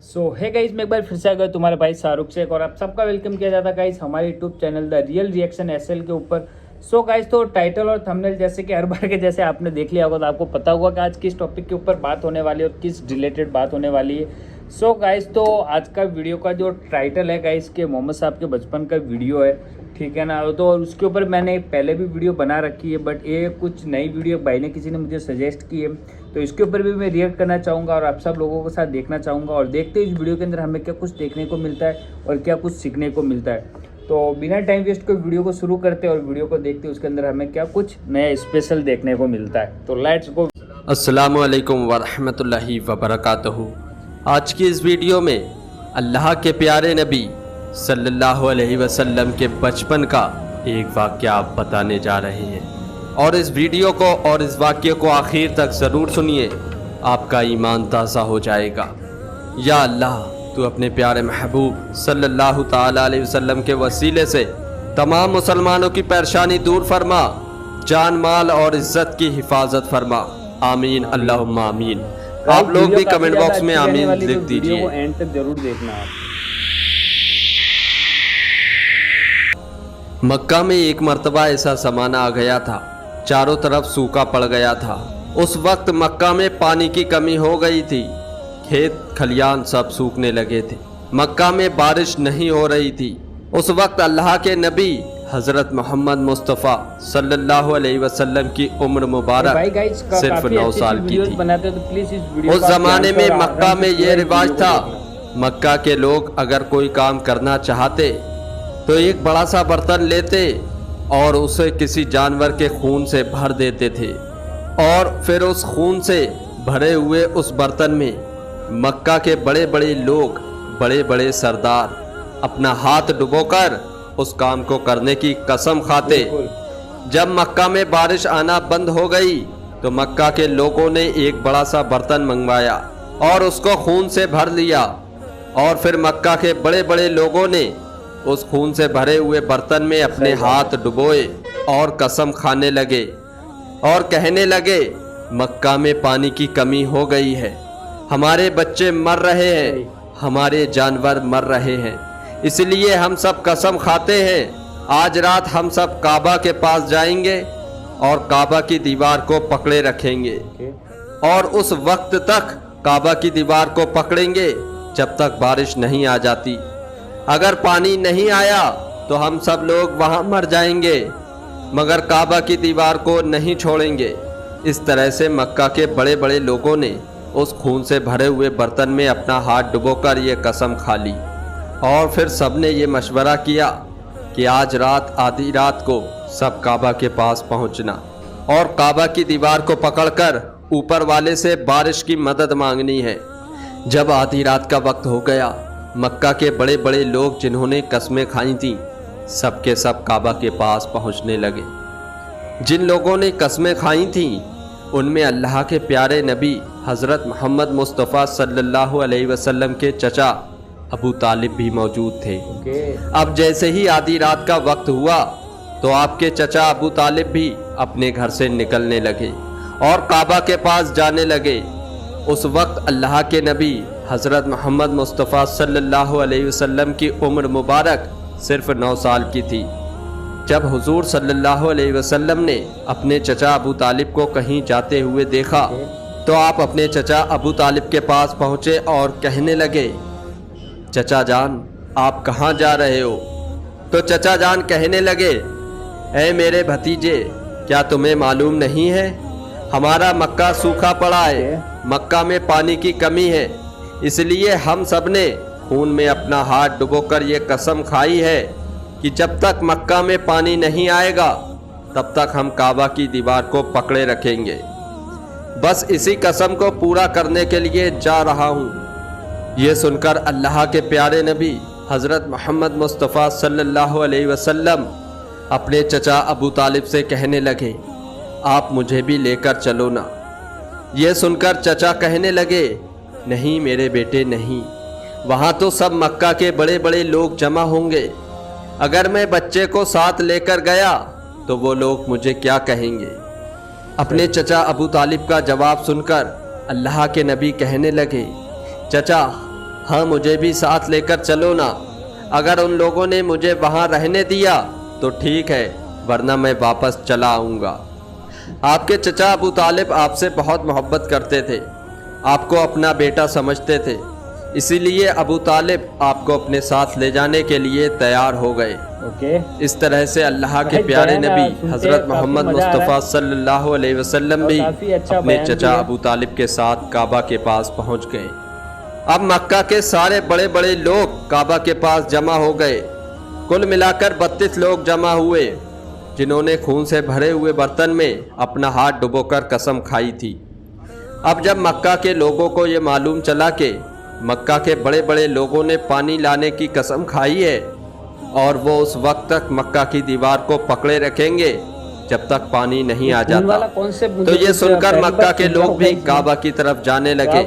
है गाइस, मैं एक बार फिर से आ गया तुम्हारे भाई शाहरुख शेख और आप सबका वेलकम किया जाता है गाइस हमारे YouTube channel the real reaction SL के ऊपर। गाइस, तो टाइटल और थंबनेल जैसे कि हर बार के जैसे आपने देख लिया होगा, तो आपको पता होगा कि आज किस टॉपिक के ऊपर बात होने वाली है और किस रिलेटेड बात होने वाली है। गाइस, तो आज का वीडियो का जो टाइटल है गाइस के मोहम्मद साहब के बचपन का वीडियो है, ठीक है ना। तो उसके ऊपर मैंने पहले भी वीडियो बना रखी है, बट ये कुछ नई वीडियो भाई ने किसी ने मुझे सजेस्ट की है, तो इसके ऊपर भी मैं रिएक्ट करना चाहूँगा और आप सब लोगों के साथ देखना चाहूँगा और देखते हैं इस वीडियो के अंदर हमें क्या कुछ देखने को मिलता है और क्या कुछ सीखने को मिलता है। तो बिना टाइम वेस्ट को वीडियो को शुरू करते हैं और वीडियो को देखते हैं उसके अंदर हमें क्या कुछ नया स्पेशल देखने को मिलता है। तो लेट्स गो। अस्सलामु अलैकुम वरहमतुल्लाहि वबरकातुहू। आज की इस वीडियो में अल्लाह के प्यारे नबी सल्लल्लाहु अलैहि वसल्लम के बचपन का एक वाक़या आप बताने जा रहे हैं और इस वीडियो को और इस वाक़ये को आखिर तक ज़रूर सुनिए, आपका ईमान ताज़ा हो जाएगा। या अल्लाह, तू अपने प्यारे महबूब सल्लल्लाहु ताला अलैहि वसल्लम के वसीले से तमाम मुसलमानों की परेशानी दूर फरमा, जान माल और इज़्ज़त की हिफाजत फरमा। आमीन अल्लाहुम्मा आमीन। आप लोग भी कमेंट बॉक्स में आमीन लिख दीजिए। एंड तक जरूर देखना आप। मक्का में एक मर्तबा ऐसा ज़माना आ गया था, चारों तरफ सूखा पड़ गया था। उस वक्त मक्का में पानी की कमी हो गई थी, खेत खलियान सब सूखने लगे थे, मक्का में बारिश नहीं हो रही थी। उस वक्त अल्लाह के नबी हज़रत मोहम्मद मुस्तफ़ा सल्लल्लाहु अलैहि वसल्लम की उम्र मुबारक सिर्फ 9 साल की थी। उस ज़माने में मक्का में ये रिवाज था, मक्का के लोग अगर कोई काम करना चाहते तो एक बड़ा सा बर्तन लेते और उसे किसी जानवर के खून से भर देते थे और फिर उस खून से भरे हुए उस बर्तन में मक्का के बड़े बड़े लोग, बड़े बड़े सरदार अपना हाथ डुबोकर उस काम को करने की कसम खाते। जब मक्का में बारिश आना बंद हो गई तो मक्का के लोगों ने एक बड़ा सा बर्तन मंगवाया और उसको खून से भर लिया और फिर मक्का के बड़े बड़े लोगों ने उस खून से भरे हुए बर्तन में अपने हाथ डुबोए और कसम खाने लगे और कहने लगे, मक्का में पानी की कमी हो गई है, हमारे बच्चे मर रहे हैं, हमारे जानवर मर रहे हैं, इसलिए हम सब कसम खाते हैं आज रात हम सब काबा के पास जाएंगे और काबा की दीवार को पकड़े रखेंगे और उस वक्त तक काबा की दीवार को पकड़ेंगे जब तक बारिश नहीं आ जाती। अगर पानी नहीं आया तो हम सब लोग वहाँ मर जाएंगे, मगर काबा की दीवार को नहीं छोड़ेंगे। इस तरह से मक्का के बड़े बड़े लोगों ने उस खून से भरे हुए बर्तन में अपना हाथ डुबोकर ये कसम खा ली और फिर सब ने ये मशवरा किया कि आज रात आधी रात को सब काबा के पास पहुँचना और काबा की दीवार को पकड़कर ऊपर वाले से बारिश की मदद मांगनी है। जब आधी रात का वक्त हो गया, मक्का के बड़े बड़े लोग जिन्होंने कस्में खाई थीं सब के सब काबा के पास पहुंचने लगे। जिन लोगों ने कस्में खाई थीं उनमें अल्लाह के प्यारे नबी हज़रत मोहम्मद मुस्तफ़ा सल्लल्लाहु अलैहि वसल्लम के चचा अबू तालिब भी मौजूद थे। अब जैसे ही आधी रात का वक्त हुआ तो आपके चचा अबू तालिब भी अपने घर से निकलने लगे और काबा के पास जाने लगे। उस वक्त अल्लाह के नबी हज़रत मोहम्मद मुस्तफ़ा सल्लल्लाहु अलैहि वसल्लम की उम्र मुबारक सिर्फ 9 साल की थी। जब हुजूर सल्लल्लाहु अलैहि वसल्लम ने अपने चचा अबू तालिब को कहीं जाते हुए देखा तो आप अपने चचा अबू तालिब के पास पहुँचे और कहने लगे, चचा जान आप कहाँ जा रहे हो? तो चचा जान कहने लगे, ऐ मेरे भतीजे, क्या तुम्हें मालूम नहीं है हमारा मक्का सूखा पड़ा है, मक्का में पानी की कमी है, इसलिए हम सब ने खून में अपना हाथ डुबोकर ये कसम खाई है कि जब तक मक्का में पानी नहीं आएगा तब तक हम काबा की दीवार को पकड़े रखेंगे। बस इसी कसम को पूरा करने के लिए जा रहा हूँ। ये सुनकर अल्लाह के प्यारे नबी हज़रत मोहम्मद मुस्तफ़ा सल्लल्लाहु अलैहि वसल्लम अपने चचा अबू तालिब से कहने लगे, आप मुझे भी लेकर चलो ना। ये सुनकर चचा कहने लगे, नहीं मेरे बेटे नहीं, वहाँ तो सब मक्का के बड़े बड़े लोग जमा होंगे, अगर मैं बच्चे को साथ लेकर गया तो वो लोग मुझे क्या कहेंगे। अपने चचा अबू तालिब का जवाब सुनकर अल्लाह के नबी कहने लगे, चचा ہاں مجھے بھی ساتھ لے کر چلو نا، اگر ان لوگوں نے مجھے وہاں رہنے دیا تو ٹھیک ہے، ورنہ میں واپس چلا آؤں گا۔ آپ کے چچا ابو طالب آپ سے بہت محبت کرتے تھے، آپ کو اپنا بیٹا سمجھتے تھے، اسی لیے ابو طالب آپ کو اپنے ساتھ لے جانے کے لیے تیار ہو گئے۔ اس طرح سے اللہ کے پیارے نبی حضرت محمد مصطفیٰ صلی اللہ علیہ وسلم بھی اپنے چچا ابو طالب کے ساتھ کعبہ کے پاس پہنچ گئے۔ اب مکہ کے سارے بڑے بڑے لوگ کعبہ کے پاس جمع ہو گئے، کل ملا کر 32 لوگ جمع ہوئے، جنہوں نے خون سے بھرے ہوئے برتن میں اپنا ہاتھ ڈبو کر قسم کھائی تھی۔ اب جب مکہ کے لوگوں کو یہ معلوم چلا کہ مکہ کے بڑے بڑے لوگوں نے پانی لانے کی قسم کھائی ہے اور وہ اس وقت تک مکہ کی دیوار کو پکڑے رکھیں گے جب تک پانی نہیں آ جاتا، تو یہ سن کر مکہ کے لوگ بھی کعبہ کی طرف جانے لگے،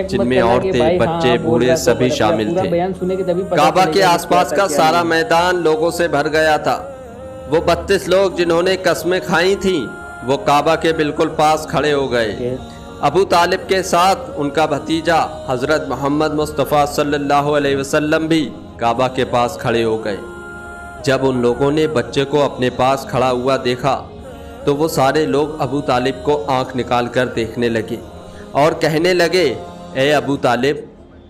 جن میں عورتیں، بچے، بوڑھے سبھی شامل تھے۔ کعبہ کے آس پاس کا سارا میدان لوگوں سے بھر گیا تھا۔ وہ 32 لوگ جنہوں نے قسمیں کھائی تھیں وہ کعبہ کے بالکل پاس کھڑے ہو گئے۔ ابو طالب کے ساتھ ان کا بھتیجا حضرت محمد مصطفیٰ صلی اللہ علیہ وسلم بھی کعبہ کے پاس کھڑے ہو گئے۔ جب ان لوگوں نے بچے کو اپنے پاس کھڑا ہوا دیکھا تو وہ سارے لوگ ابو طالب کو آنکھ نکال کر دیکھنے لگے اور کہنے لگے، اے ابو طالب،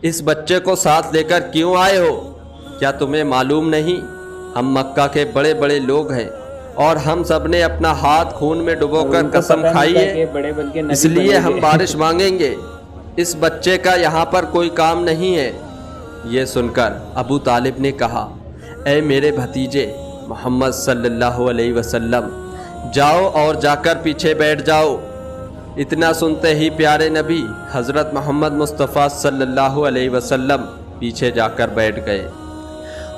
اس بچے کو ساتھ لے کر کیوں آئے ہو؟ کیا تمہیں معلوم نہیں ہم مکہ کے بڑے بڑے لوگ ہیں اور ہم سب نے اپنا ہاتھ خون میں ڈبو کر قسم کھائی ہے، اس لیے ہم بارش مانگیں گے، اس بچے کا یہاں پر کوئی کام نہیں ہے۔ یہ سن کر ابو طالب نے کہا، اے میرے بھتیجے محمد صلی اللہ علیہ وسلم، جاؤ اور جا کر پیچھے بیٹھ جاؤ۔ اتنا سنتے ہی پیارے نبی حضرت محمد مصطفیٰ صلی اللہ علیہ وسلم پیچھے جا کر بیٹھ گئے۔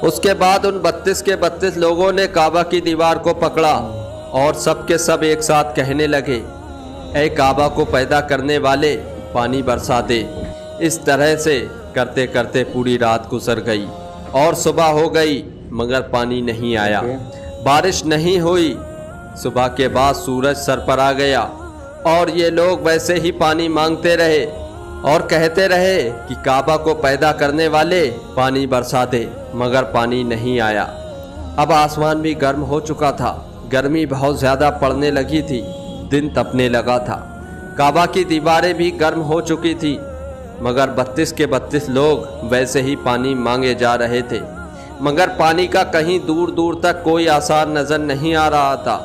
اس کے بعد ان 32 کے 32 لوگوں نے کعبہ کی دیوار کو پکڑا اور سب کے سب ایک ساتھ کہنے لگے، اے کعبہ کو پیدا کرنے والے، پانی برسا دے۔ اس طرح سے کرتے کرتے پوری رات گزر گئی اور صبح ہو گئی مگر پانی نہیں آیا، بارش نہیں ہوئی۔ صبح کے بعد سورج سر پر آ گیا اور یہ لوگ ویسے ہی پانی مانگتے رہے اور کہتے رہے کہ کعبہ کو پیدا کرنے والے پانی برسا دے، مگر پانی نہیں آیا۔ اب آسمان بھی گرم ہو چکا تھا، گرمی بہت زیادہ پڑنے لگی تھی، دن تپنے لگا تھا، کعبہ کی دیواریں بھی گرم ہو چکی تھی، مگر 32 کے 32 لوگ ویسے ہی پانی مانگے جا رہے تھے، مگر پانی کا کہیں دور دور تک کوئی آثار نظر نہیں آ رہا تھا۔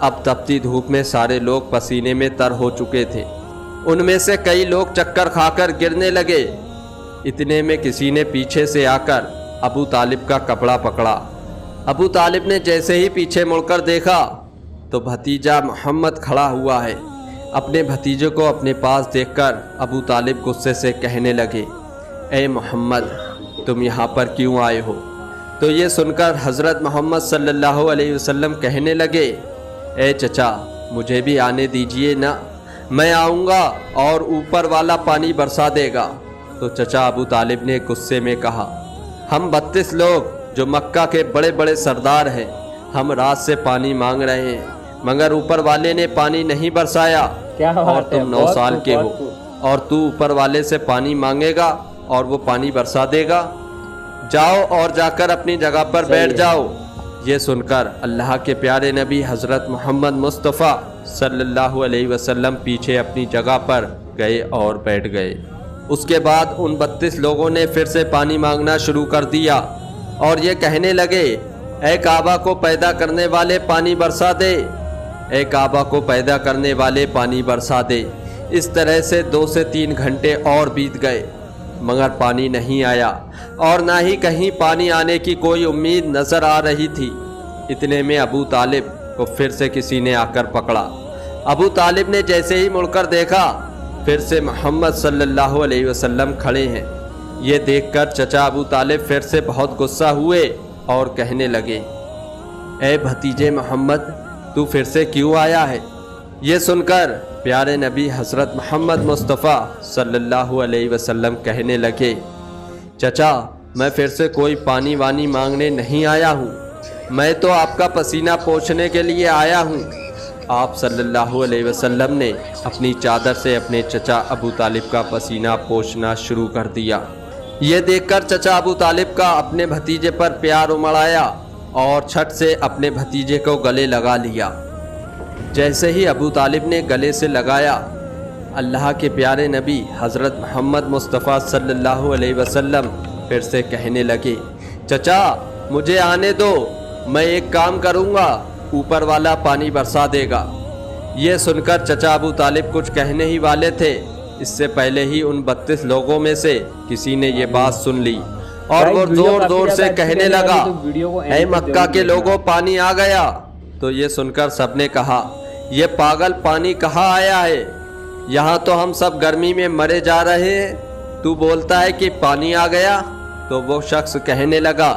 اب تپتی دھوپ میں سارے لوگ پسینے میں تر ہو چکے تھے، ان میں سے کئی لوگ چکر کھا کر گرنے لگے۔ اتنے میں کسی نے پیچھے سے آ کر ابو طالب کا کپڑا پکڑا۔ ابو طالب نے جیسے ہی پیچھے مڑ کر دیکھا تو بھتیجا محمد کھڑا ہوا ہے۔ اپنے بھتیجے کو اپنے پاس دیکھ کر ابو طالب غصے سے کہنے لگے، اے محمد، تم یہاں پر کیوں آئے ہو؟ تو یہ سن کر حضرت محمد صلی اللہ علیہ وسلم کہنے لگے، اے چچا، مجھے بھی آنے دیجئے نا، میں آؤں گا اور اوپر والا پانی برسا دے گا۔ تو چچا ابو طالب نے غصے میں کہا، ہم 32 لوگ جو مکہ کے بڑے بڑے سردار ہیں، ہم رات سے پانی مانگ رہے ہیں مگر اوپر والے نے پانی نہیں برسایا، اور تم 9 سال کے ہو اور تو اوپر والے سے پانی مانگے گا اور وہ پانی برسا دے گا؟ جاؤ اور جا کر اپنی جگہ پر بیٹھ جاؤ۔ یہ سن کر اللہ کے پیارے نبی حضرت محمد مصطفیٰ صلی اللہ علیہ وسلم پیچھے اپنی جگہ پر گئے اور بیٹھ گئے۔ اس کے بعد ان 32 لوگوں نے پھر سے پانی مانگنا شروع کر دیا اور یہ کہنے لگے، اے کعبہ کو پیدا کرنے والے پانی برسا دے، اے کعبہ کو پیدا کرنے والے پانی برسا دے۔ اس طرح سے 2 سے 3 گھنٹے اور بیت گئے مگر پانی نہیں آیا اور نہ ہی کہیں پانی آنے کی کوئی امید نظر آ رہی تھی۔ اتنے میں ابو طالب کو پھر سے کسی نے آ کر پکڑا۔ ابو طالب نے جیسے ہی مڑ کر دیکھا پھر سے محمد صلی اللہ علیہ وسلم کھڑے ہیں۔ یہ دیکھ کر چچا ابو طالب پھر سے بہت غصہ ہوئے اور کہنے لگے، اے بھتیجے محمد، تو پھر سے کیوں آیا ہے؟ یہ سن کر پیارے نبی حضرت محمد مصطفیٰ صلی اللہ علیہ وسلم کہنے لگے، چچا، میں پھر سے کوئی پانی وانی مانگنے نہیں آیا ہوں، میں تو آپ کا پسینہ پوچھنے کے لیے آیا ہوں۔ آپ صلی اللہ علیہ وسلم نے اپنی چادر سے اپنے چچا ابو طالب کا پسینہ پوچھنا شروع کر دیا۔ ये देखकर चचा अबू तालिब का अपने भतीजे पर प्यार उमड़ आया और छठ से अपने भतीजे को गले लगा लिया। जैसे ही अबू तालिब ने गले से लगाया, अल्लाह के प्यारे नबी हज़रत मोहम्मद मुस्तफ़ा सल्लल्लाहु अलैहि वसल्लम फिर से कहने लगे, चचा मुझे आने दो, मैं एक काम करूँगा, ऊपर वाला पानी बरसा देगा। ये सुनकर चचा अबू तालिब कुछ कहने ही वाले थे, इससे पहले ही उन 32 लोगों में से किसी ने ये बात सुन ली और वो जोर जोर से कहने लगा, ऐ मक्का के लोगों पानी आ गया। तो ये सुनकर सबने कहा, ये पागल पानी कहाँ आया है, यहाँ तो हम सब गर्मी में मरे जा रहे हैं, तू बोलता है कि पानी आ गया। तो वो शख्स कहने लगा,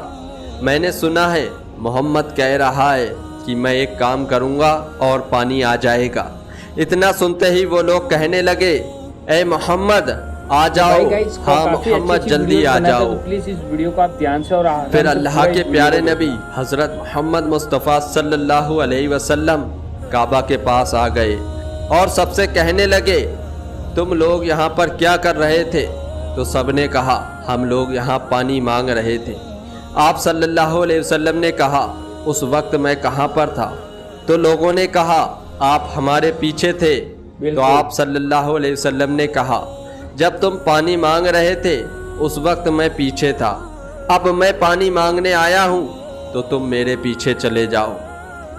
मैंने सुना है मोहम्मद कह रहा है कि मैं एक काम करूँगा और पानी आ जाएगा। इतना सुनते ही वो लोग कहने लगे, ऐ मोहम्मद आ जाओ, हाँ मोहम्मद जल्दी आ जाओ। प्लीज इस वीडियो को आप ध्यान से और फिर अल्लाह के प्यारे नबी हज़रत मोहम्मद मुस्तफ़ा सल्लल्लाहु अलैहि वसल्लम काबा के पास आ गए और सबसे कहने लगे, तुम लोग यहाँ पर क्या कर रहे थे? तो सबने कहा, हम लोग यहाँ पानी मांग रहे थे। आप सल्लल्लाहु अलैहि वसल्लम ने कहा, उस वक्त मैं कहाँ पर था? तो लोगों ने कहा, आप हमारे पीछे थे। तो आप सल्लल्लाहु अलैहि वसल्लम ने कहा, जब तुम पानी मांग रहे थे उस वक्त मैं पीछे था, अब मैं पानी मांगने आया हूँ तो तुम मेरे पीछे चले जाओ।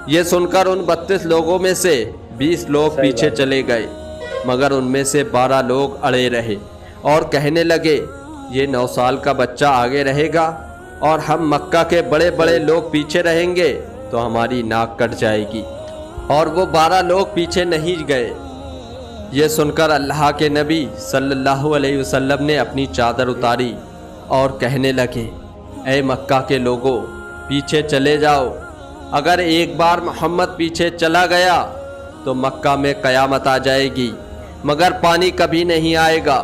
ये सुनकर उन 32 लोगों में से 20 लोग पीछे चले गए, मगर उनमें से 12 लोग अड़े रहे और कहने लगे, ये 9 साल का बच्चा आगे रहेगा और हम मक्का के बड़े बड़े लोग पीछे रहेंगे तो हमारी नाक कट जाएगी। और वो 12 लोग पीछे नहीं गए। ये सुनकर अल्लाह के नबी सल्लल्लाहु अलैहि वसल्लम ने अपनी चादर उतारी और कहने लगे, ऐ मक्का के लोगों पीछे चले जाओ, अगर एक बार मोहम्मद पीछे चला गया तो मक्का में क़यामत आ जाएगी, मगर पानी कभी नहीं आएगा।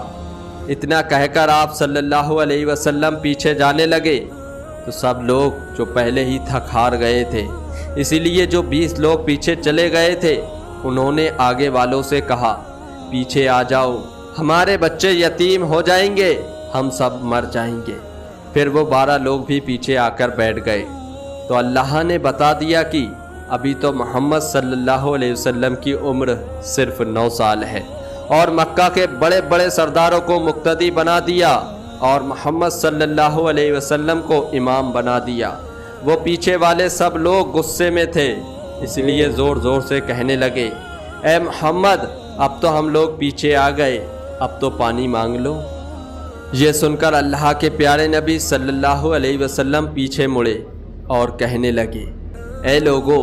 इतना कहकर आप सल्लल्लाहु अलैहि वसल्लम पीछे जाने लगे तो सब लोग जो पहले ही थक हार गए थे, इसीलिए जो 20 लोग पीछे चले गए थे उन्होंने आगे वालों से कहा, पीछे आ जाओ, हमारे बच्चे यतीम हो जाएंगे, हम सब मर जाएंगे। फिर वो 12 लोग भी पीछे आकर बैठ गए। तो अल्लाह ने बता दिया कि अभी तो मोहम्मद सल्लल्लाहु अलैहि वसल्लम की उम्र सिर्फ 9 साल है और मक्का के बड़े बड़े सरदारों को मुक्तदी बना दिया और मोहम्मद सल्लल्लाहु अलैहि वसल्लम को इमाम बना दिया। वो पीछे वाले सब लोग गुस्से में थे, इसलिए ज़ोर ज़ोर से कहने लगे, ऐ मोहम्मद अब तो हम लोग पीछे आ गए, अब तो पानी मांग लो। ये सुनकर अल्लाह के प्यारे नबी सल्लल्लाहु अलैहि वसल्लम पीछे मुड़े और कहने लगे, ऐ लोगो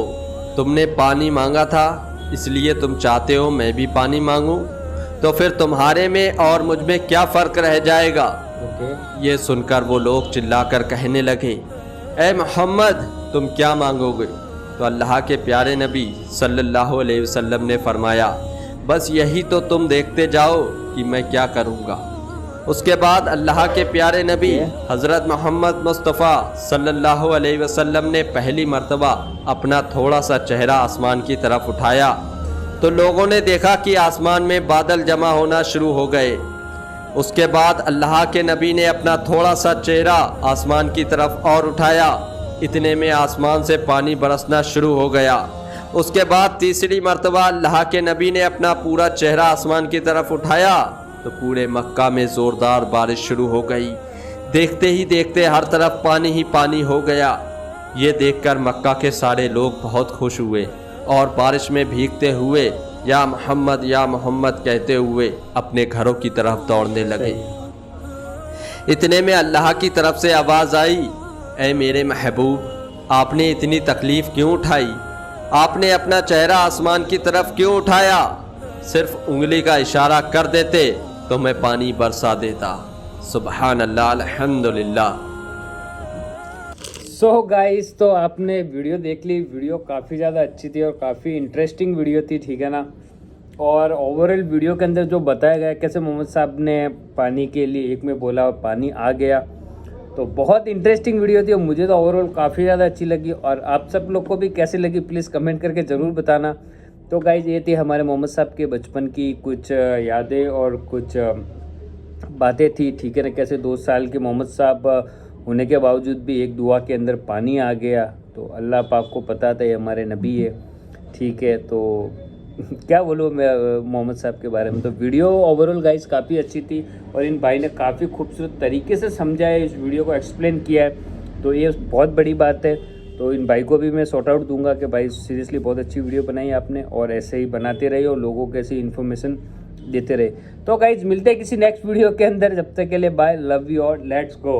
तुमने पानी मांगा था, इसलिए तुम चाहते हो मैं भी पानी मांगूं, तो फिर तुम्हारे में और मुझ में क्या फ़र्क रह जाएगा? ये सुनकर वो लोग चिल्लाकर कहने लगे, ऐ मोहम्मद तुम क्या मांगोगे? तो अल्लाह के प्यारे नबी सल्लल्लाहु अलैहि वसल्लम ने फरमाया, बस यही तो तुम देखते जाओ कि मैं क्या करूँगा। उसके बाद अल्लाह के प्यारे नबी हज़रत मोहम्मद मुस्तफ़ा सल्लल्लाहु अलैहि वसल्लम ने पहली मर्तबा अपना थोड़ा सा चेहरा आसमान की तरफ उठाया तो लोगों ने देखा कि आसमान में बादल जमा होना शुरू हो गए। उसके बाद अल्लाह के नबी ने अपना थोड़ा सा चेहरा आसमान की तरफ और उठाया, इतने में आसमान से पानी बरसना शुरू हो गया। उसके बाद तीसरी मर्तबा अल्लाह के नबी ने अपना पूरा चेहरा आसमान की तरफ उठाया तो पूरे मक्का में ज़ोरदार बारिश शुरू हो गई। देखते ही देखते हर तरफ पानी ही पानी हो गया। ये देखकर मक्का के सारे लोग बहुत खुश हुए और बारिश में भीगते हुए या मोहम्मद कहते हुए अपने घरों की तरफ दौड़ने लगे। इतने में अल्लाह की तरफ से आवाज़ आई, ऐ मेरे महबूब आपने इतनी तकलीफ़ क्यों उठाई? आपने अपना चेहरा आसमान की तरफ क्यों उठाया? सिर्फ उंगली का इशारा कर देते तो मैं पानी बरसा देता। सुबहान अल्लाह, अल्हम्दुलिल्लाह। सो गाइस, तो आपने वीडियो देख ली। वीडियो काफ़ी ज़्यादा अच्छी थी और काफ़ी इंटरेस्टिंग वीडियो थी, ठीक है ना। और ओवरऑल वीडियो के अंदर जो बताया गया कैसे मोहम्मद साहब ने पानी के लिए एक में बोला और पानी आ गया, तो बहुत इंटरेस्टिंग वीडियो थी और मुझे तो ओवरऑल काफ़ी ज़्यादा अच्छी लगी। और आप सब लोग को भी कैसी लगी प्लीज़ कमेंट करके ज़रूर बताना। तो गाइज ये थी हमारे मोहम्मद साहब के बचपन की कुछ यादें और कुछ बातें थी, ठीक है ना। कैसे 2 साल के मोहम्मद साहब होने के बावजूद भी एक दुआ के अंदर पानी आ गया, तो अल्लाह पाक को पता था ये हमारे नबी है, ठीक है। तो क्या बोलूँ मैं मोहम्मद साहब के बारे में। तो वीडियो ओवरऑल गाइस काफ़ी अच्छी थी और इन भाई ने काफ़ी खूबसूरत तरीके से समझा है, इस वीडियो को एक्सप्लेन किया है, तो ये बहुत बड़ी बात है। तो इन भाई को भी मैं सॉर्ट आउट दूंगा कि भाई सीरियसली बहुत अच्छी वीडियो बनाई आपने, और ऐसे ही बनाते रहिए और लोगों को ऐसी इन्फॉर्मेशन देते रहे। तो गाइज मिलते हैं किसी नेक्स्ट वीडियो के अंदर, जब तक के लिए बाय, लव यू और लेट्स गो।